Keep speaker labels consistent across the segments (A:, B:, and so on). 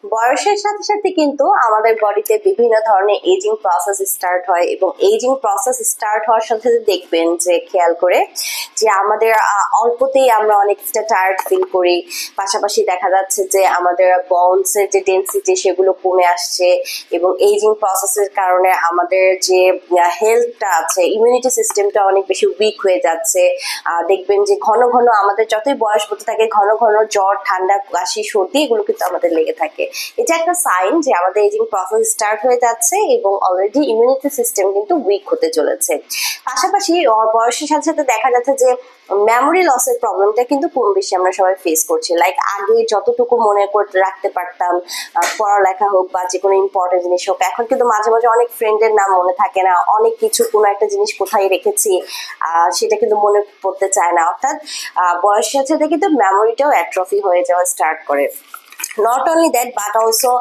A: বয়সের সাথে সাথে কিন্তু আমাদের বডিতে বিভিন্ন ধরনের এজিং প্রসেস স্টার্ট হয় এবং এজিং প্রসেস স্টার্ট হওয়ার সাথে সাথে দেখবেন যে খেয়াল করে যে আমাদের অল্পতেই আমরা অনেকটা টায়ার্ড ফিল করি, পাশাপাশি দেখা যাচ্ছে যে আমাদের বোনসের যে ডেন্সিটি সেগুলো কমে আসছে এবং এজিং প্রসেসের কারণে আমাদের যে হেলথটা আছে, ইমিউনিটি সিস্টেমটা অনেক বেশি উইক হয়ে যাচ্ছে। দেখবেন যে ঘন ঘন আমাদের যতই বয়স হতে থাকে ঘন ঘন জ্বর, ঠান্ডা, কাশি, সর্দি এগুলো কিন্তু আমাদের লেগে থাকে। এটা একটা সাইন যে আমাদের এজিং প্রসেস স্টার্ট হয়ে যাচ্ছে এবং অলরেডি ইমিউনিটি সিস্টেম কিন্তু উইক হতে চলেছে। পাশাপাশি বয়সের সাথে সাথে দেখা যাচ্ছে যে মেমোরি লসের প্রবলেমটা কিন্তু কম বেশি আমরা সবাই ফেস করছি। লাইক আগে যতটুকু মনে করতে রাখতে পারতাম, পড়ালেখা হোক বা যে কোনো ইম্পর্টেন্ট জিনিস হোক, এখন কিন্তু মাঝে মাঝে অনেক ফ্রেন্ডের নাম মনে থাকে না, অনেক কিছু কোনো একটা জিনিস কোথায় রেখেছি সেটা কিন্তু মনে পড়তে চায় না। অর্থাৎ বয়সের সাথে কিন্তু মেমোরিটাও অ্যাট্রফি হয়ে যাওয়া স্টার্ট করে। Not only that but also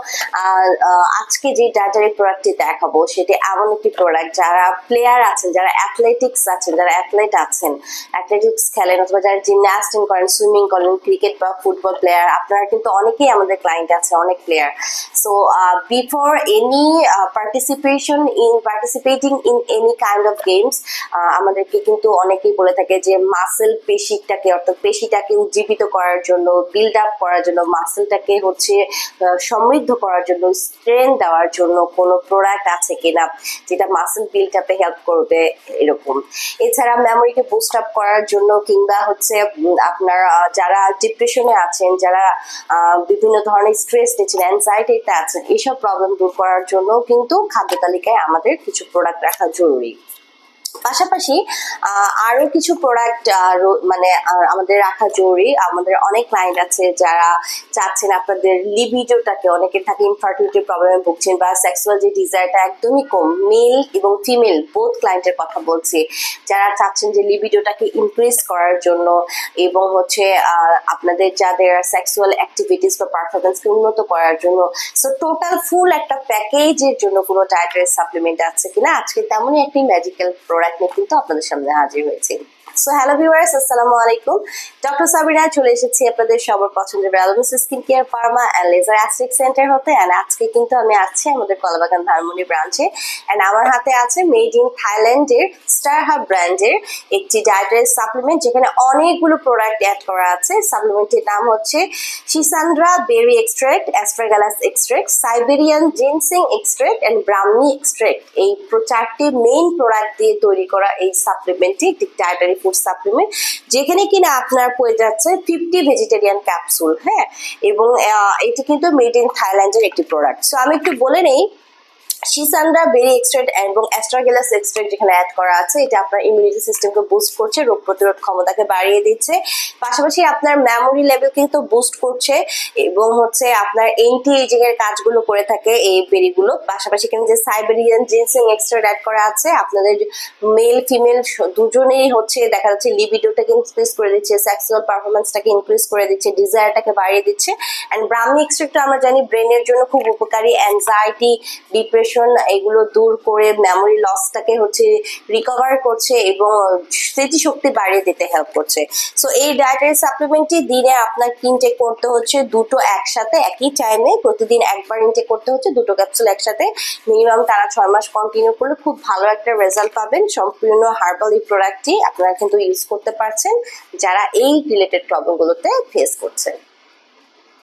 A: আজকে যে ডাটারি প্রোডাক্টটি দেখাবো সেটি এমন একটি প্রোডাক্ট যারা প্লেয়ার আছেন, যারা অ্যাথলেটিক্স আছেন, যারা অ্যাথলেট আছেন, অ্যাথলেটিক্স খেলেন অথবা যারা জিমন্যাস্টিং করেন, সুইমিং করেন, ক্রিকেট বা ফুটবল প্লেয়ার, আপনারা কিন্তু অনেকেই আমাদের ক্লায়েন্ট আছে, অনেক player. So before any participating in any kind of games আমাদেরকে কিন্তু অনেকেই বলে থাকে যে মাসেল পেশিটাকে অর্থাৎ পেশিটাকে উজ্জীবিত করার জন্য, বিল্ড আপ করার জন্য, মাসেলটাকে হচ্ছে সমৃদ্ধ করার জন্য, স্ট্রেংথ দেওয়ার জন্য কোনো প্রোডাক্ট আছে কিনা যেটা মাসেল বিল্ড আপে হেল্প করবে এরকম। এছাড়া মেমোরিকে বুস্ট আপ করার জন্য কিংবা হচ্ছে আপনার যারা ডিপ্রেশনে আছেন, যারা বিভিন্ন ধরনের স্ট্রেস নিচ্ছেন, অ্যাংজাইটিতে আছেন, এইসব প্রবলেম দূর করার জন্য কিন্তু খাদ্য তালিকায় আমাদের কিছু প্রোডাক্ট রাখা জরুরি। পাশাপাশি আরো কিছু প্রোডাক্ট মানে আমাদের রাখা জরুরি। আমাদের অনেক ক্লায়েন্ট আছে যারা চাচ্ছেন আপনাদের লিবিডোটাকে, অনেকের থাকে ইনফার্টিলিটি প্রবলেমে ভুগছেন বা সেক্সুয়াল যে ডিজায়ারটা একদমই কম, মেল এবং ফিমেল বোথ ক্লায়েন্টের কথা বলছি, যারা চাচ্ছেন যে লিবিডোটাকে ইনক্রিজ করার জন্য এবং হচ্ছে আপনাদের যাদের সেক্সুয়াল অ্যাক্টিভিটিস বা পারফরমেন্সকে উন্নত করার জন্য। সো টোটাল ফুল একটা প্যাকেজের জন্য কোনো ডায়েটারি সাপ্লিমেন্ট আছে কিনা, আজকে তেমনই একটি ম্যাজিক্যাল প্রোডাক্ট নিয়ে কিন্তু আপনাদের সামনে হাজির হয়েছি। সো হ্যালো ভিউয়ার্স, আসসালামু আলাইকুম। ডক্টর সাবিনা চলে এসেছি আপনাদের সবার পছন্দের ভ্যালুমিস skin care, pharma and laser aesthetic centre হতে। অ্যান্ড আজকে কিন্তু আমি আছি আমাদের কলাবাগান ধানমন্ডি ব্রাঞ্চে। অ্যান্ড আমার হাতে আছে মেড ইন থাইল্যান্ডের স্টার হাব ব্র্যান্ডের একটি ডায়েটারি সাপ্লিমেন্ট, যেখানে অনেকগুলো প্রোডাক্ট অ্যাড করা আছে। সাপ্লিমেন্টের নাম হচ্ছে schisandra berry extract, astragalus extract, Siberian ginseng extract and brahmi extract. এই চারটি মেইন প্রোডাক্ট দিয়ে তৈরি করা এই সাপ্লিমেন্টটি একটি ডায়েটারি ফুড সাপ্লিমেন্ট, যেখানে কিনা আপনার পড়ে যাচ্ছে 50 ভেজিটেরিয়ান ক্যাপসুল। হ্যাঁ, এবং এটি কিন্তু মেড ইন থাইল্যান্ডের একটি প্রোডাক্ট। সো আমি একটু বলে নেই, শিসান্দ্রা বেরি এক্সট্রাক্ট এবং অ্যাস্ট্রাগেলাস এক্সট্রাক্ট যেখানে অ্যাড করা আছে, এটা আপনার ইমিউনিটি সিস্টেমকে বুস্ট করছে, রোগ প্রতিরোধ ক্ষমতাকে বাড়িয়ে দিচ্ছে, পাশাপাশি আপনার মেমোরি লেভেল কিন্তু বুস্ট করছে এবং হচ্ছে আপনার এন্টি এজিং এর কাজগুলো করে থাকে এই বেরিগুলো। পাশাপাশি এখানে যে সাইবেরিয়ান জিনসিং এক্সট্রাক্ট অ্যাড করা আছে, আপনাদের মেল ফিমেল দুজনেই হচ্ছে দেখা যাচ্ছে লিবিডোটাকে ইনক্রিজ করে দিচ্ছে, সেক্সুয়াল পারফরমেন্সটাকে ইনক্রিজ করে দিচ্ছে, ডিজায়ারটাকে বাড়িয়ে দিচ্ছে। অ্যান্ড ব্রাহ্মী এক্সট্রাক্টটা আমরা জানি ব্রেনের জন্য খুব উপকারী, অ্যাংজাইটি, ডিপ্রেশন এগুলো দূর করে মেমোরি লসটাকে হচ্ছে রিকভার করছে এবং স্মৃতিশক্তি বাড়িয়ে দিতে হেল্প করছে। সো এই ডায়েটারি সাপ্লিমেন্টটি দিনে আপনার ইনটেক করতে হচ্ছে দুটো একসাথে, একই টাইমে প্রতিদিন একবার ইনটেক করতে হচ্ছে, দুটো ক্যাপসুল একসাথে। মিনিমাম তারা 6 মাস কন্টিনিউ করলে খুব ভালো একটা রেজাল্ট পাবেন। সম্পূর্ণ হার্বাল এই প্রোডাক্টটি আপনারা কিন্তু ইউজ করতে পারছেন যারা এই রিলেটেড প্রবলেমগুলোতে ফেস করছেন।